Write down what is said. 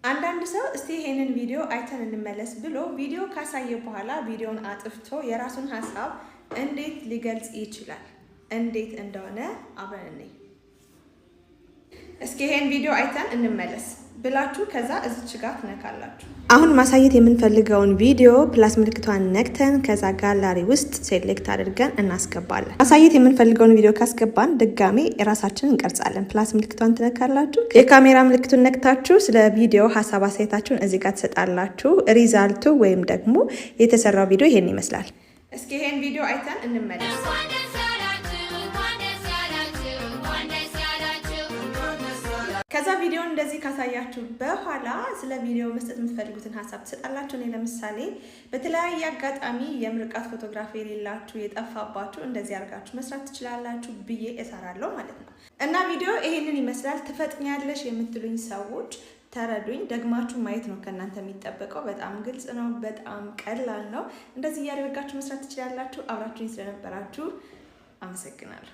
አንዳንድ ሰው እስቲ ይሄንን ቪዲዮ አይተን እንመለስ ብሎ ቪዲዮ ካሳየ በኋላ ቪዲዮን አጥፍቶ የራሱን ሐሳብ እንዴት ሊገልጽ ይችላል? እንዴት እንደሆነ አብረን እንይ። እስኪ ይሄን ቪዲዮ አይተን እንመለስ ብላችሁ ከዛ እዚች ጋር ትነካላችሁ። አሁን ማሳየት የምንፈልገውን ቪዲዮ ፕላስ ምልክቷን ነክተን ከዛ ጋላሪ ውስጥ ሴሌክት አድርገን እናስገባለን። ማሳየት የምንፈልገውን ቪዲዮ ካስገባን ድጋሜ ራሳችንን እንቀርጻለን። ፕላስ ምልክቷን ትነካላችሁ። የካሜራ ምልክቱን ነክታችሁ ስለ ቪዲዮ ሐሳብ አስተያየታችሁን እዚህ ጋር ትሰጣላችሁ። ሪዛልቱ ወይም ደግሞ የተሰራው ቪዲዮ ይሄን ይመስላል። እስኪ ይሄን ቪዲዮ አይተን እንመለስ። ከዛ ቪዲዮን እንደዚህ ካሳያችሁ በኋላ ስለ ቪዲዮ መስጠት የምትፈልጉትን ሐሳብ ትሰጣላችሁ። እኔ ለምሳሌ በተለያየ አጋጣሚ የምርቃት ፎቶግራፊ የሌላችሁ የጠፋባችሁ እንደዚህ አድርጋችሁ መስራት ትችላላችሁ ብዬ እሰራለሁ ማለት ነው። እና ቪዲዮ ይሄንን ይመስላል። ትፈጥኛለሽ የምትሉኝ ሰዎች ተረዱኝ። ደግማችሁ ማየት ነው ከእናንተ የሚጠበቀው። በጣም ግልጽ ነው፣ በጣም ቀላል ነው። እንደዚህ እያደረጋችሁ መስራት ትችላላችሁ። አብራችሁኝ ስለነበራችሁ አመሰግናለሁ።